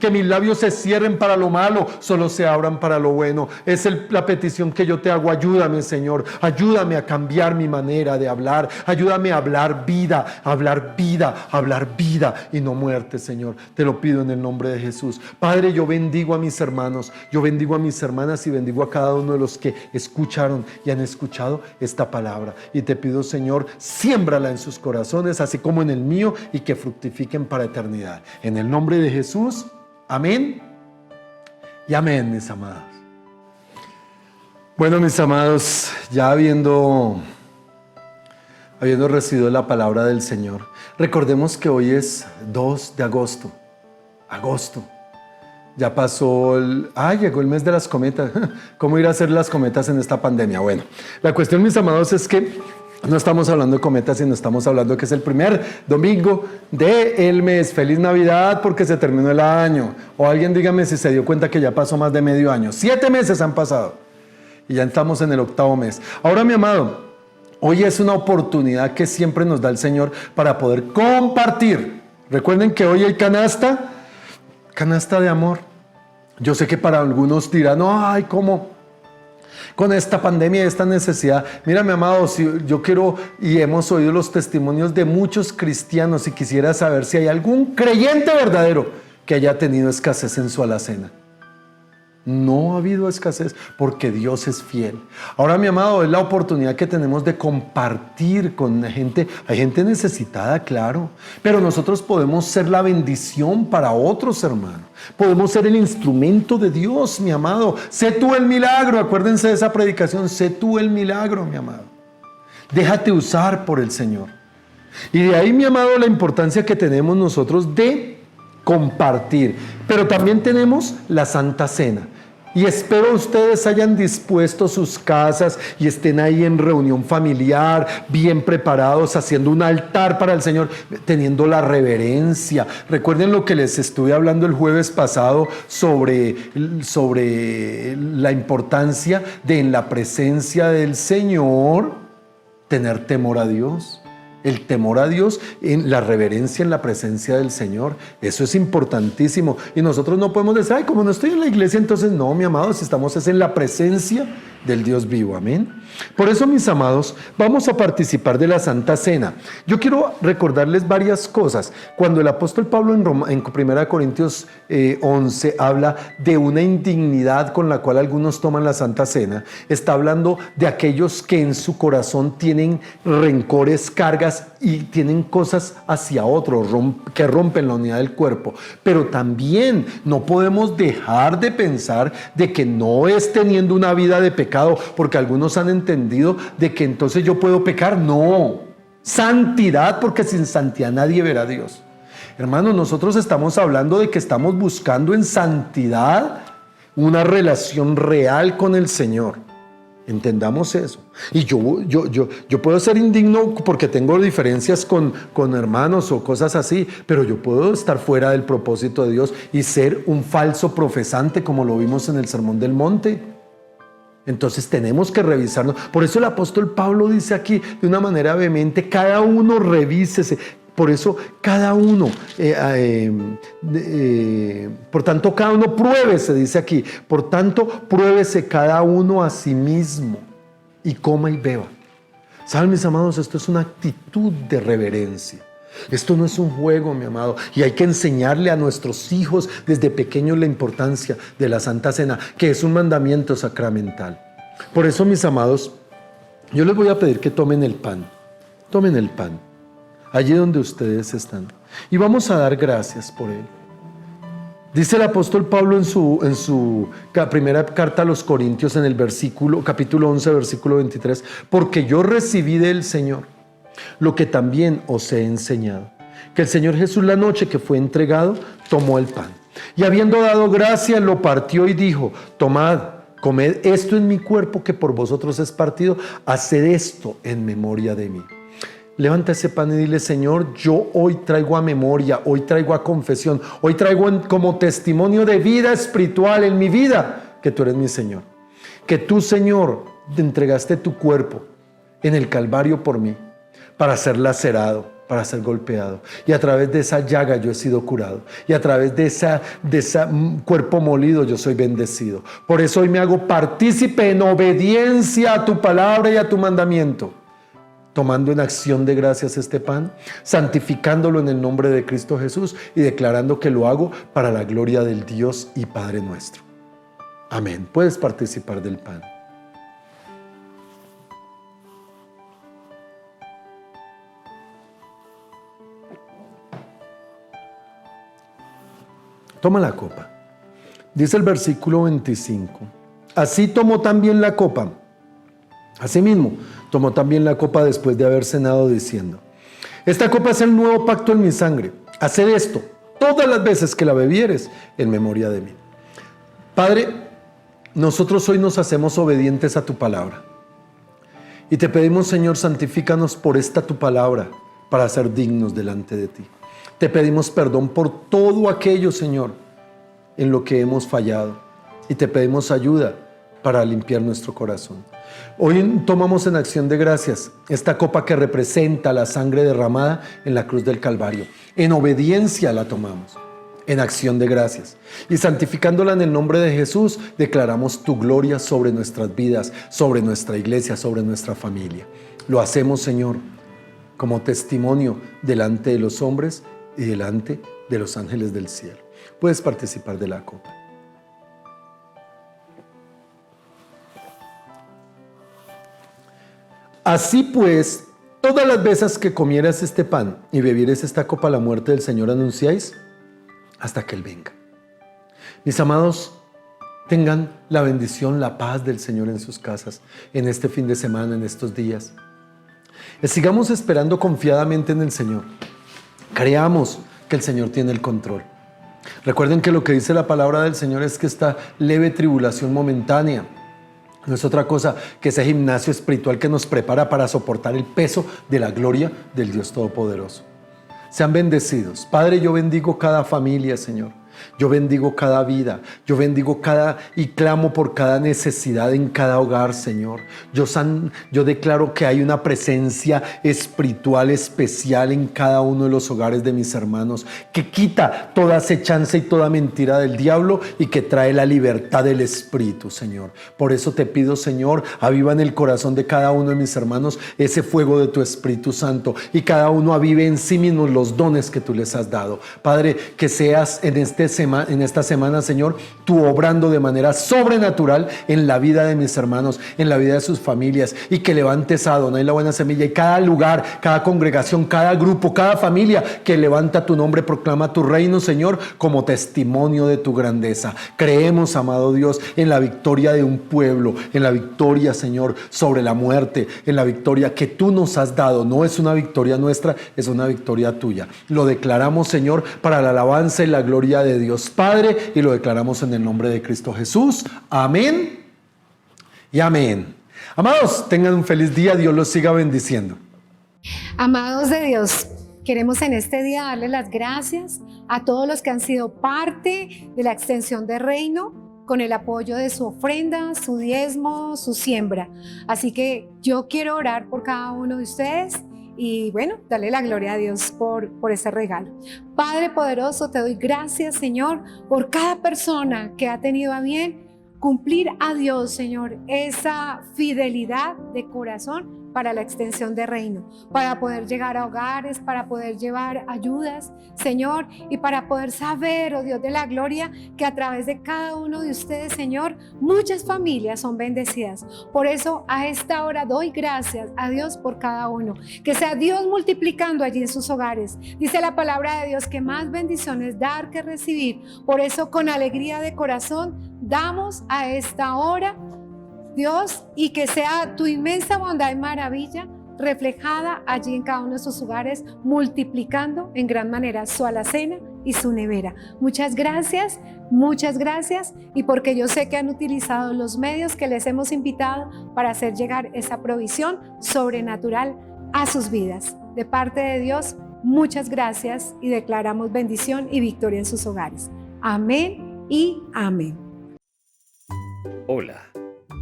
Que mis labios se cierren para lo malo, solo se abran para lo bueno. Es la petición que yo te hago. Ayúdame, Señor, ayúdame a cambiar mi manera de hablar. Ayúdame a hablar vida, hablar vida, hablar vida y no muerte, Señor. Te lo pido en el nombre de Jesús. Padre, yo bendigo a mis hermanos, yo bendigo a mis hermanas y bendigo a cada uno de los que escucharon y han escuchado esta palabra. Y te pido, Señor, siémbrala en sus corazones, así como en el mío, y que fructifiquen para eternidad. En el nombre de Jesús, amén y amén, mis amados. Bueno, mis amados, ya habiendo recibido la palabra del Señor, recordemos que hoy es 2 de agosto. Ya pasó llegó el mes de las cometas. ¿Cómo ir a hacer las cometas en esta pandemia? Bueno, la cuestión, mis amados, es que no estamos hablando de cometas, sino estamos hablando de que es el primer domingo del mes. Feliz Navidad, porque se terminó el año. O alguien dígame si se dio cuenta que ya pasó más de medio año. 7 meses han pasado y ya estamos en el 8º mes. Ahora, mi amado, hoy es una oportunidad que siempre nos da el Señor para poder compartir. Recuerden que hoy hay canasta de amor. Yo sé que para algunos dirán, ay, ¿cómo? Con esta pandemia y esta necesidad. Mira, mi amado, si yo quiero, y hemos oído los testimonios de muchos cristianos, y quisiera saber si hay algún creyente verdadero que haya tenido escasez en su alacena. No ha habido escasez porque Dios es fiel. Ahora, mi amado, es la oportunidad que tenemos de compartir con gente. Hay gente necesitada, claro, pero nosotros podemos ser la bendición para otros, hermanos. Podemos ser el instrumento de Dios, mi amado. Sé tú el milagro. Acuérdense de esa predicación. Sé tú el milagro, mi amado. Déjate usar por el Señor. Y de ahí, mi amado, la importancia que tenemos nosotros de compartir. Pero también tenemos la Santa Cena. Y espero ustedes hayan dispuesto sus casas y estén ahí en reunión familiar, bien preparados, haciendo un altar para el Señor, teniendo la reverencia. Recuerden lo que les estuve hablando el jueves pasado sobre la importancia de, en la presencia del Señor, tener temor a Dios. El temor a Dios, en la reverencia en la presencia del Señor. Eso es importantísimo. Y nosotros no podemos decir, ay, como no estoy en la iglesia, entonces no, mi amado, si estamos es en la presencia del Dios vivo. Amén. Por eso, mis amados, vamos a participar de la Santa Cena. Yo quiero recordarles varias cosas. Cuando el apóstol Pablo en 1 Corintios 11 habla de una indignidad con la cual algunos toman la Santa Cena, está hablando de aquellos que en su corazón tienen rencores, cargas y tienen cosas hacia otros que rompen la unidad del cuerpo. Pero también no podemos dejar de pensar de que no es teniendo una vida de pecado, porque algunos han entendido de que entonces yo puedo pecar. No, santidad, porque sin santidad nadie verá a Dios. Hermanos, nosotros estamos hablando de que estamos buscando en santidad una relación real con el Señor. Entendamos eso. Y yo puedo ser indigno porque tengo diferencias con hermanos o cosas así, pero yo puedo estar fuera del propósito de Dios y ser un falso profesante, como lo vimos en el Sermón del Monte. Entonces tenemos que revisarnos. Por eso el apóstol Pablo dice aquí de una manera vehemente, cada uno revísese. Por eso cada uno, por tanto cada uno pruébese, dice aquí, por tanto pruébese cada uno a sí mismo. y coma y beba. ¿Saben, mis amados? Esto es una actitud de reverencia. Esto no es un juego, mi amado, y hay que enseñarle a nuestros hijos desde pequeños la importancia de la Santa Cena, que es un mandamiento sacramental. Por eso, mis amados, yo les voy a pedir que tomen el pan. Tomen el pan, allí donde ustedes están, y vamos a dar gracias por él. Dice el apóstol Pablo en su primera carta a los Corintios, en el capítulo 11, versículo 23, porque yo recibí del Señor lo que también os he enseñado, que el Señor Jesús, la noche que fue entregado, tomó el pan, y habiendo dado gracias, lo partió y dijo: tomad, comed, esto en mi cuerpo que por vosotros es partido, haced esto en memoria de mí. Levanta ese pan y dile: Señor, yo hoy traigo a memoria, hoy traigo a confesión, hoy traigo como testimonio de vida espiritual en mi vida, que tú eres mi Señor. Que tú, Señor, te entregaste tu cuerpo en el Calvario por mí, para ser lacerado, para ser golpeado. Y a través de esa llaga yo he sido curado. Y a través de ese cuerpo molido yo soy bendecido. Por eso hoy me hago partícipe en obediencia a tu palabra y a tu mandamiento, tomando en acción de gracias este pan, santificándolo en el nombre de Cristo Jesús y declarando que lo hago para la gloria del Dios y Padre nuestro. Amén. Puedes participar del pan. Toma la copa. Dice el versículo 25. Así tomó también la copa. Asimismo, tomó también la copa después de haber cenado, diciendo: esta copa es el nuevo pacto en mi sangre. Haced esto todas las veces que la bebieres en memoria de mí. Padre, nosotros hoy nos hacemos obedientes a tu palabra. Y te pedimos, Señor, santifícanos por esta tu palabra para ser dignos delante de ti. Te pedimos perdón por todo aquello, Señor, en lo que hemos fallado. Y te pedimos ayuda para limpiar nuestro corazón. Hoy tomamos en acción de gracias esta copa que representa la sangre derramada en la cruz del Calvario. En obediencia la tomamos, en acción de gracias. Y santificándola en el nombre de Jesús, declaramos tu gloria sobre nuestras vidas, sobre nuestra iglesia, sobre nuestra familia. Lo hacemos, Señor, como testimonio delante de los hombres y delante de los ángeles del cielo. Puedes participar de la copa. Así pues, todas las veces que comieras este pan y bebieres esta copa, la muerte del Señor anunciáis hasta que Él venga. Mis amados, tengan la bendición, la paz del Señor en sus casas, en este fin de semana, en estos días. Sigamos esperando confiadamente en el Señor. Creamos que el Señor tiene el control. Recuerden que lo que dice la palabra del Señor es que esta leve tribulación momentánea no es otra cosa que ese gimnasio espiritual que nos prepara para soportar el peso de la gloria del Dios Todopoderoso. Sean bendecidos. Padre, yo bendigo cada familia, Señor. Yo bendigo cada vida, yo bendigo y clamo por cada necesidad en cada hogar, Señor. Yo declaro que hay una presencia espiritual especial en cada uno de los hogares de mis hermanos, que quita toda acechanza y toda mentira del diablo y que trae la libertad del Espíritu, Señor. Por eso te pido, Señor, aviva en el corazón de cada uno de mis hermanos ese fuego de tu Espíritu Santo, y cada uno avive en sí mismo los dones que tú les has dado. Padre, que seas en esta semana, Señor, tú obrando de manera sobrenatural en la vida de mis hermanos, en la vida de sus familias, y que levantes a Adonai la buena semilla, y cada lugar, cada congregación, cada grupo, cada familia que levanta tu nombre, proclama tu reino, Señor, como testimonio de tu grandeza. Creemos, amado Dios, en la victoria de un pueblo, en la victoria, Señor, sobre la muerte, en la victoria que tú nos has dado. No es una victoria nuestra, es una victoria tuya. Lo declaramos, Señor, para la alabanza y la gloria de Dios Padre, y lo declaramos en el nombre de Cristo Jesús. Amén y amén. Amados, tengan un feliz día. Dios los siga bendiciendo. Amados de Dios, queremos en este día darles las gracias a todos los que han sido parte de la extensión de reino, con el apoyo de su ofrenda, su diezmo, su siembra. Así que yo quiero orar por cada uno de ustedes y bueno, darle la gloria a Dios por ese regalo. Padre poderoso, te doy gracias, Señor, por cada persona que ha tenido a bien cumplir a Dios, Señor, esa fidelidad de corazón para la extensión de reino, para poder llegar a hogares, para poder llevar ayudas, Señor, y para poder saber, oh Dios de la gloria, que a través de cada uno de ustedes, Señor, muchas familias son bendecidas. Por eso a esta hora doy gracias a Dios por cada uno, que sea Dios multiplicando allí en sus hogares. Dice la palabra de Dios que más bendiciones dar que recibir. Por eso con alegría de corazón damos a esta hora, Dios, y que sea tu inmensa bondad y maravilla reflejada allí en cada uno de sus hogares, multiplicando en gran manera su alacena y su nevera. Muchas gracias, y porque yo sé que han utilizado los medios que les hemos invitado para hacer llegar esa provisión sobrenatural a sus vidas. De parte de Dios, muchas gracias y declaramos bendición y victoria en sus hogares. Amén y amén. Hola,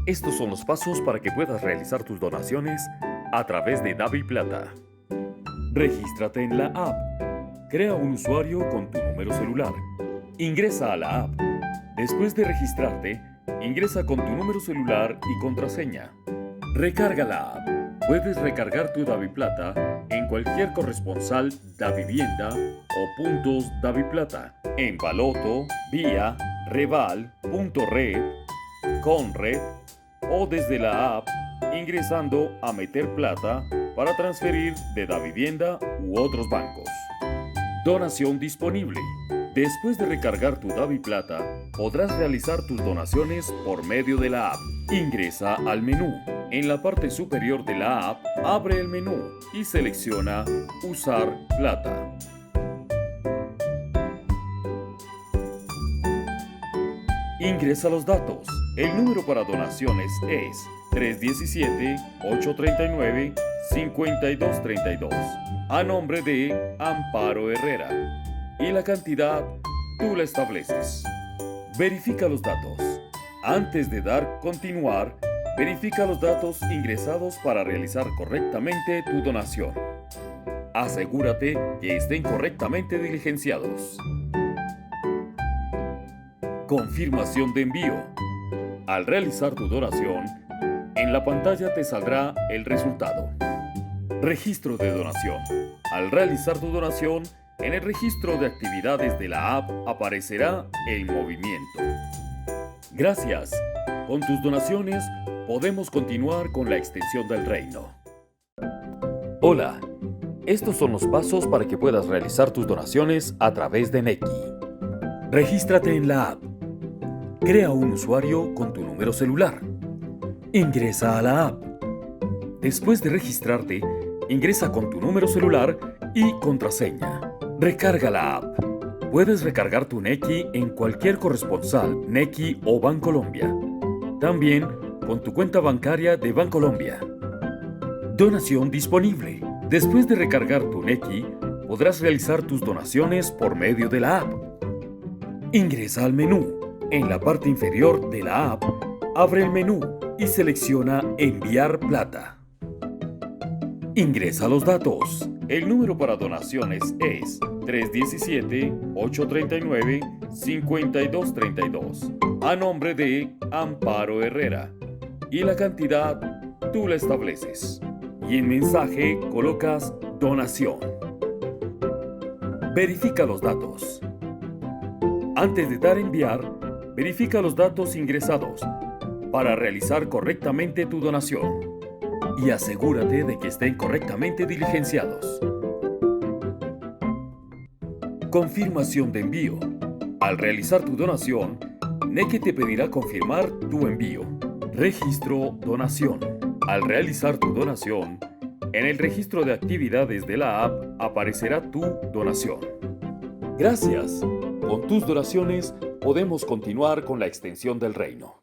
estos son los pasos para que puedas realizar tus donaciones a través de DaviPlata. Regístrate en la app. Crea un usuario con tu número celular. Ingresa a la app. Después de registrarte, ingresa con tu número celular y contraseña. Recarga la app. Puedes recargar tu DaviPlata en cualquier corresponsal Davivienda o puntos DaviPlata, en Baloto, Vía, Reval, Punto Red, Conred o desde la app ingresando a Meter Plata para transferir de Davivienda u otros bancos. Donación disponible. Después de recargar tu DaviPlata, podrás realizar tus donaciones por medio de la app. Ingresa al menú. En la parte superior de la app, abre el menú y selecciona Usar Plata. Ingresa los datos. El número para donaciones es 317-839-5232 a nombre de Amparo Herrera y la cantidad tú la estableces. Verifica los datos. Antes de dar continuar, verifica los datos ingresados para realizar correctamente tu donación. Asegúrate que estén correctamente diligenciados. Confirmación de envío. Al realizar tu donación, en la pantalla te saldrá el resultado. Registro de donación. Al realizar tu donación, en el registro de actividades de la app aparecerá el movimiento. Gracias. Con tus donaciones podemos continuar con la extensión del reino. Hola. Estos son los pasos para que puedas realizar tus donaciones a través de Nequi. Regístrate en la app. Crea un usuario con tu número celular. Ingresa a la app. Después de registrarte, ingresa con tu número celular y contraseña. Recarga la app. Puedes recargar tu Nequi en cualquier corresponsal Nequi o Bancolombia. También con tu cuenta bancaria de Bancolombia. Donación disponible. Después de recargar tu Nequi, podrás realizar tus donaciones por medio de la app. Ingresa al menú. En la parte inferior de la app, abre el menú y selecciona Enviar plata. Ingresa los datos. El número para donaciones es 317-839-5232 a nombre de Amparo Herrera y la cantidad tú la estableces. Y en mensaje colocas donación. Verifica los datos. Antes de dar enviar, verifica los datos ingresados para realizar correctamente tu donación y asegúrate de que estén correctamente diligenciados. Confirmación de envío. Al realizar tu donación, Nequi te pedirá confirmar tu envío. Registro donación. Al realizar tu donación, en el registro de actividades de la app aparecerá tu donación. Gracias. Con tus donaciones podemos continuar con la extensión del reino.